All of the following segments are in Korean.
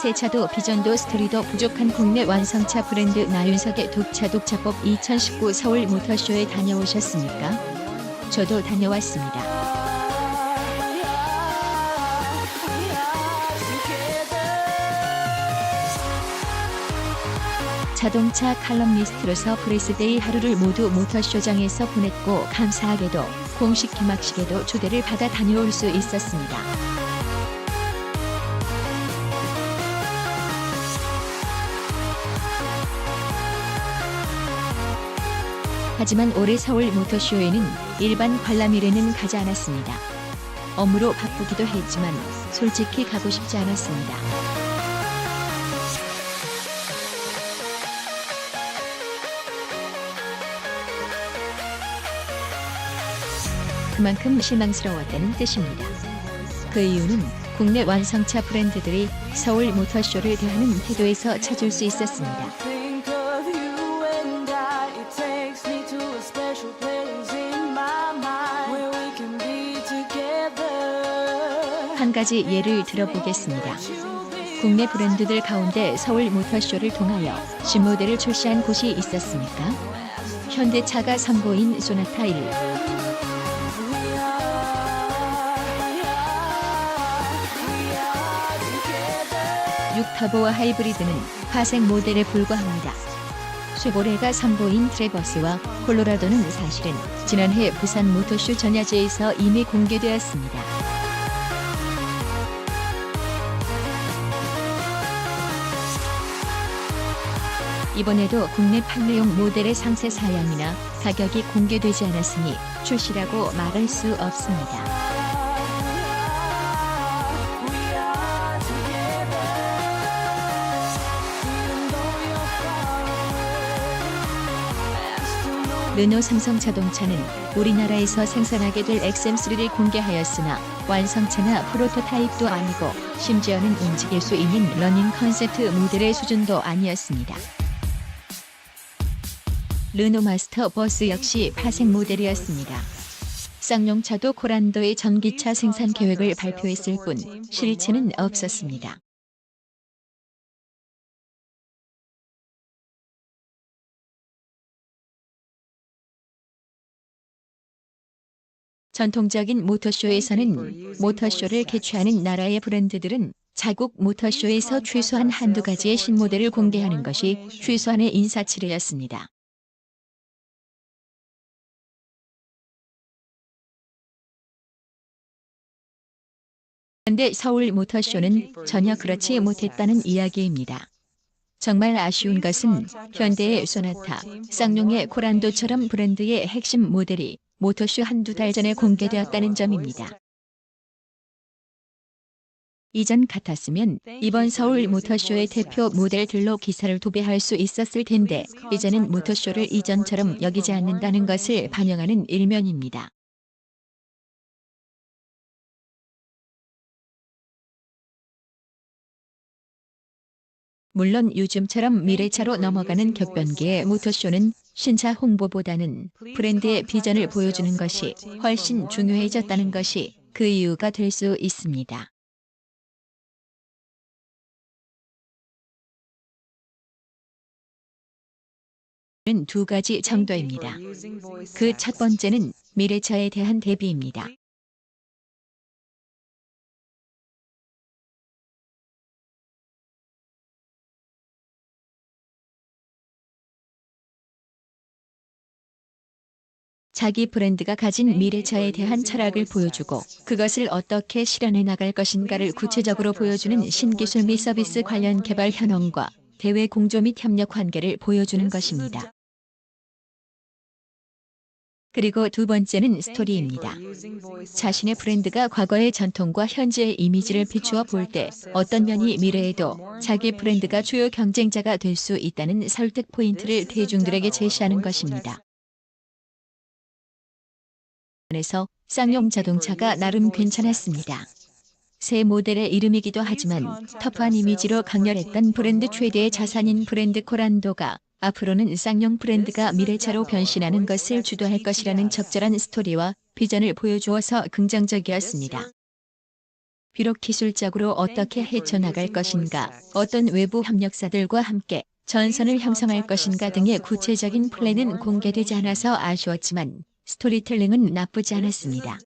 새 차도 비전도 스토리도 부족한 국내 완성차 브랜드 나윤석의 독차법 2019 서울 모터쇼에 다녀오셨습니까? 저도 다녀왔습니다. 자동차 칼럼니스트로서 프레스데이 하루를 모두 모터쇼장에서 보냈고 감사하게도 공식 개막식에도 초대를 받아 다녀올 수 있었습니다. 하지만 올해 서울 모터쇼에는 일반 관람일에는 가지 않았습니다. 업무로 바쁘기도 했지만 솔직히 가고 싶지 않았습니다. 그만큼 실망스러웠다는 뜻입니다. 그 이유는 국내 완성차 브랜드들이 서울 모터쇼를 대하는 태도에서 찾을 수 있었습니다. 한 가지 예를 들어보겠습니다. 국내 브랜드들 가운데 서울 모터쇼를 통하여 신모델을 출시한 곳이 있었습니까? 현대차가 선보인 소나타 1, 터보와 하이브리드는 파생 모델에 불과합니다. 쉐보레가 선보인 트래버스와 콜로라도는 사실은 지난해 부산 모터쇼 전야제에서 이미 공개되었습니다. 이번에도 국내 판매용 모델의 상세 사양이나 가격이 공개되지 않았으니 출시라고 말할 수 없습니다. 르노 삼성자동차는 우리나라에서 생산하게 될 XM3를 공개하였으나 완성차나 프로토타입도 아니고 심지어는 움직일 수 있는 러닝 컨셉트 모델의 수준도 아니었습니다. 르노 마스터 버스 역시 파생 모델이었습니다. 쌍용차도 코란도의 전기차 생산 계획을 발표했을 뿐 실체는 없었습니다. 전통적인 모터쇼에서는 모터쇼를 개최하는 나라의 브랜드들은 자국 모터쇼에서 최소한 한두 가지의 신모델을 공개하는 것이 최소한의 인사치레였습니다. 그런데 서울 모터쇼는 전혀 그렇지 못했다는 이야기입니다. 정말 아쉬운 것은 현대의 소나타, 쌍용의 코란도처럼 브랜드의 핵심 모델이 모터쇼 한두 달 전에 공개되었다는 점입니다. 이전 같았으면 이번 서울 모터쇼의 대표 모델들로 기사를 도배할 수 있었을 텐데 이제는 모터쇼를 이전처럼 여기지 않는다는 것을 반영하는 일면입니다. 물론 요즘처럼 미래차로 넘어가는 격변기의 모터쇼는 신차 홍보보다는 브랜드의 비전을 보여주는 것이 훨씬 중요해졌다는 것이 그 이유가 될 수 있습니다. 는 두 가지 정도입니다. 그 첫 번째는 미래차에 대한 대비입니다. 자기 브랜드가 가진 미래차에 대한 철학을 보여주고 그것을 어떻게 실현해 나갈 것인가를 구체적으로 보여주는 신기술 및 서비스 관련 개발 현황과 대외 공조 및 협력 관계를 보여주는 것입니다. 그리고 두 번째는 스토리입니다. 자신의 브랜드가 과거의 전통과 현재의 이미지를 비추어 볼 때 어떤 면이 미래에도 자기 브랜드가 주요 경쟁자가 될 수 있다는 설득 포인트를 대중들에게 제시하는 것입니다. 에서 쌍용 자동차가 나름 괜찮았습니다. 새 모델의 이름이기도 하지만 터프한 이미지로 강렬했던 브랜드 최대의 자산인 브랜드 코란도가 앞으로는 쌍용 브랜드가 미래차로 변신하는 것을 주도할 것이라는 적절한 스토리와 비전을 보여주어서 긍정적이었습니다. 비록 기술적으로 어떻게 헤쳐나갈 것인가, 어떤 외부 협력사들과 함께 전선을 형성할 것인가 등의 구체적인 플랜은 공개되지 않아서 아쉬웠지만 스토리텔링은 나쁘지 않았습니다.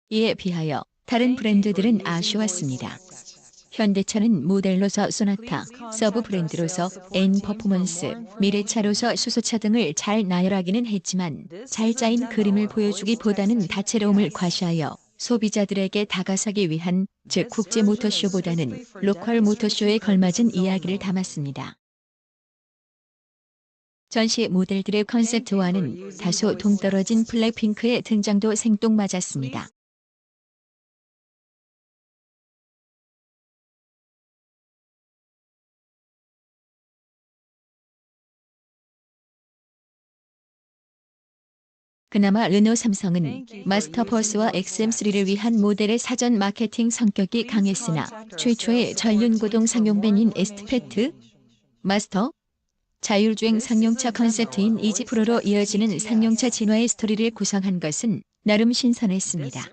이에 비하여 다른 브랜드들은 아쉬웠습니다. 현대차는 모델로서 소나타, 서브 브랜드로서 N 퍼포먼스, 미래차로서 수소차 등을 잘 나열하기는 했지만 잘 짜인 그림을 보여주기보다는 다채로움을 과시하여 소비자들에게 다가서기 위한, 즉 국제 모터쇼보다는 로컬 모터쇼에 걸맞은 이야기를 담았습니다. 전시 모델들의 컨셉트와는 다소 동떨어진 블랙핑크의 등장도 생뚱맞았습니다. 그나마 르노 삼성은 마스터버스와 XM3를 위한 모델의 사전 마케팅 성격이 강했으나 최초의 전륜구동 상용벤인 에스트페트, 마스터, 자율주행 상용차 컨셉트인 이지 프로로 이어지는 상용차 진화의 스토리를 구성한 것은 나름 신선했습니다.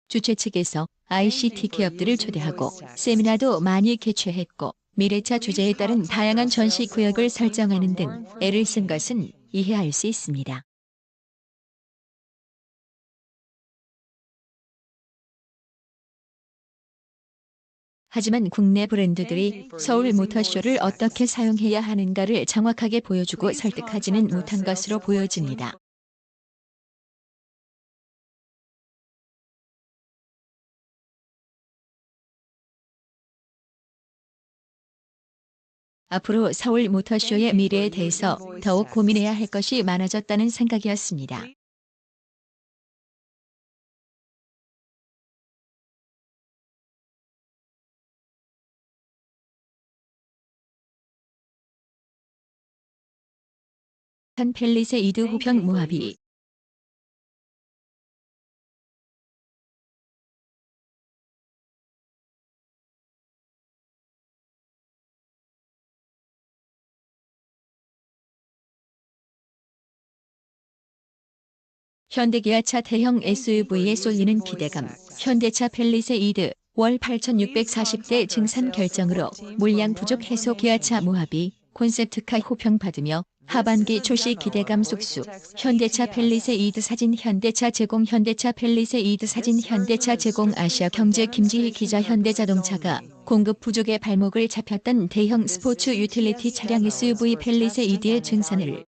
주최 측에서 ICT 기업들을 초대하고 세미나도 많이 개최했고 미래차 주제에 따른 다양한 전시 구역을 설정하는 등 애를 쓴 것은 이해할 수 있습니다. 하지만 국내 브랜드들이 서울 모터쇼를 어떻게 사용해야 하는가를 정확하게 보여주고 설득하지는 못한 것으로 보여집니다. 앞으로 서울 모터쇼의 미래에 대해서 더욱 고민해야 할 것이 많아졌다는 생각이었습니다. 한 펠리세이드 호평 모하비 현대기아차 대형 SUV에 쏠리는 기대감, 현대차 펠리세이드 월 8,640대 증산 결정으로 물량 부족 해소 기아차 모하비 콘셉트카 호평받으며 하반기 출시 기대감 쑥쑥. 현대차 펠리세이드 사진 현대차 제공 현대차 펠리세이드 사진 현대차 제공 아시아경제 김지희 기자 현대자동차가 공급 부족에 발목을 잡혔던 대형 스포츠 유틸리티 차량 SUV 펠리세이드의 증산을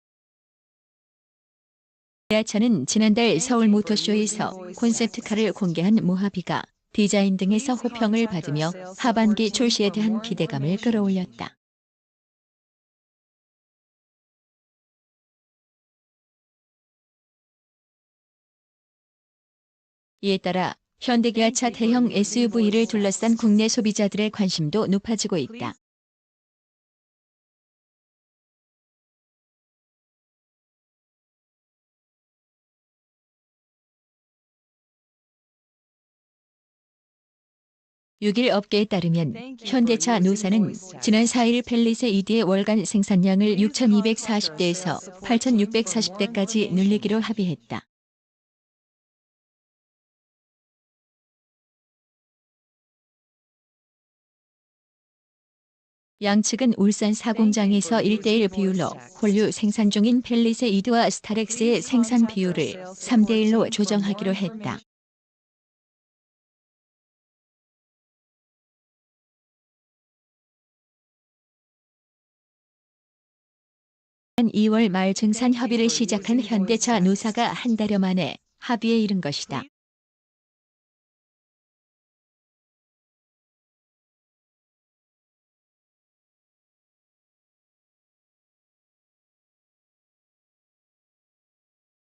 기아차는 지난달 서울 모터쇼에서 콘셉트카를 공개한 모하비가 디자인 등에서 호평을 받으며 하반기 출시에 대한 기대감을 끌어올렸다. 이에 따라 현대기아차 대형 SUV를 둘러싼 국내 소비자들의 관심도 높아지고 있다. (6일) 업계에 따르면 현대차 노사는 지난 4일 펠리세이드의 월간 생산량을 6,240대에서 8,640대까지 늘리기로 합의했다. 양측은 울산 사공장에서 1:1 비율로 홀류 생산 중인 펠리세이드와 스타렉스의 생산 비율을 3:1로 조정하기로 했다. 2월 말 증산 협의를 시작한 현대차 노사가 한 달여 만에 합의에 이른 것이다.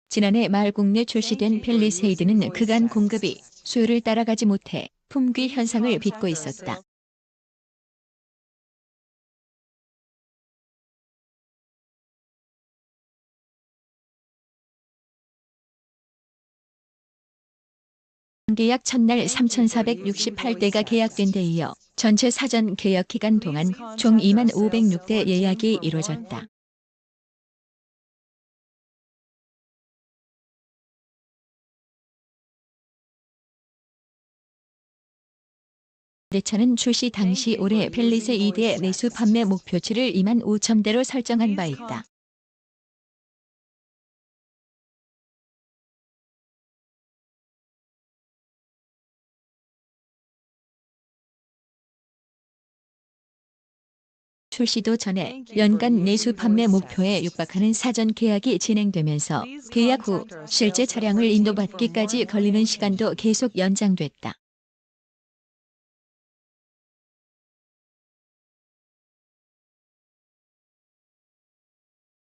지난해 말 국내 출시된 펠리세이드는 그간 공급이 수요를 따라가지 못해 품귀 현상을 빚고 있었다. 계약 첫날 3,468대가 계약된 데 이어 전체 사전 계약 기간 동안 총 25,506대 예약이 이뤄졌다. 현대차는 출시 당시 올해 펠리세이드의 내수 판매 목표치를 2만 5천 대로 설정한 바 있다. 출시도 전에 연간 내수 판매 목표에 육박하는 사전 계약이 진행되면서 계약 후 실제 차량을 인도받기까지 걸리는 시간도 계속 연장됐다.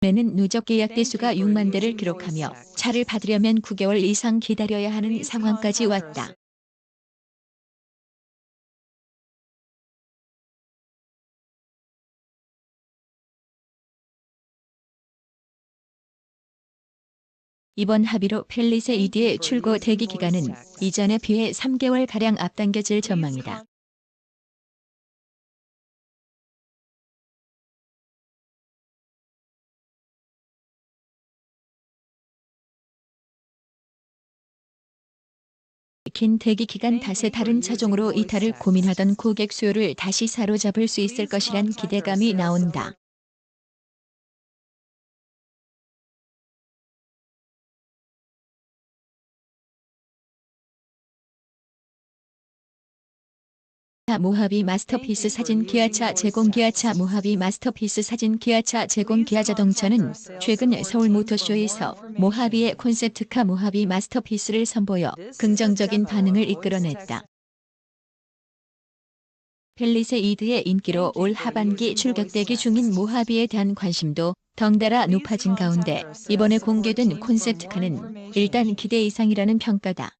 올해는 누적 계약 대수가 6만 대를 기록하며 차를 받으려면 9개월 이상 기다려야 하는 상황까지 왔다. 이번 합의로 펠리세이드의 출고 대기 기간은 이전에 비해 3개월가량 앞당겨질 전망이다. 긴 대기 기간 탓에 다른 차종으로 이탈을 고민하던 고객 수요를 다시 사로잡을 수 있을 것이란 기대감이 나온다. 모하비 마스터피스 사진 기아차 제공 기아차 모하비 마스터피스 사진 기아차 제공 기아자동차는 최근 서울모터쇼에서 모하비의 콘셉트카 모하비 마스터피스를 선보여 긍정적인 반응을 이끌어냈다. 펠리세이드의 인기로 올 하반기 출격대기 중인 모하비에 대한 관심도 덩달아 높아진 가운데 이번에 공개된 콘셉트카는 일단 기대 이상이라는 평가다.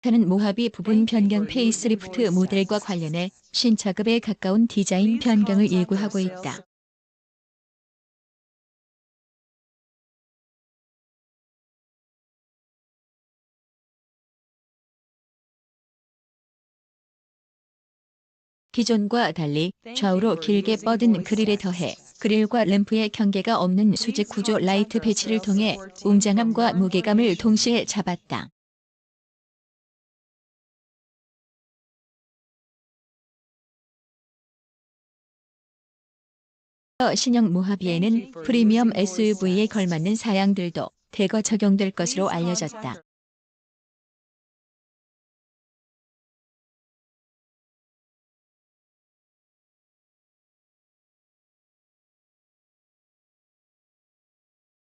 차는 모하비 부분 변경 페이스리프트 모델과 관련해 신차급에 가까운 디자인 변경을 예고하고 있다. 기존과 달리 좌우로 길게 뻗은 그릴에 더해 그릴과 램프의 경계가 없는 수직 구조 라이트 배치를 통해 웅장함과 무게감을 동시에 잡았다. 신형 모하비에는 프리미엄 SUV에 걸맞는 사양들도 대거 적용될 것으로 알려졌다.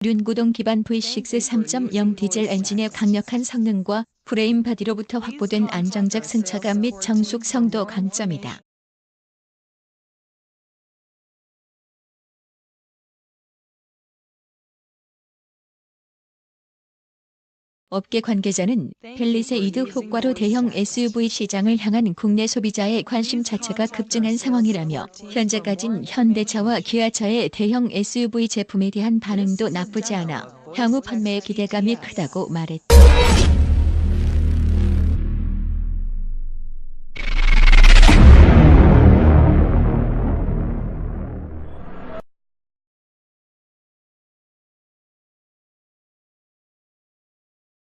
륜구동 기반 V6 3.0 디젤 엔진의 강력한 성능과 프레임 바디로부터 확보된 안정적 승차감 및 정숙성도 강점이다. 업계 관계자는 펠리세이드 효과로 대형 SUV 시장을 향한 국내 소비자의 관심 자체가 급증한 상황이라며 현재까진 현대차와 기아차의 대형 SUV 제품에 대한 반응도 나쁘지 않아 향후 판매에 기대감이 크다고 말했다.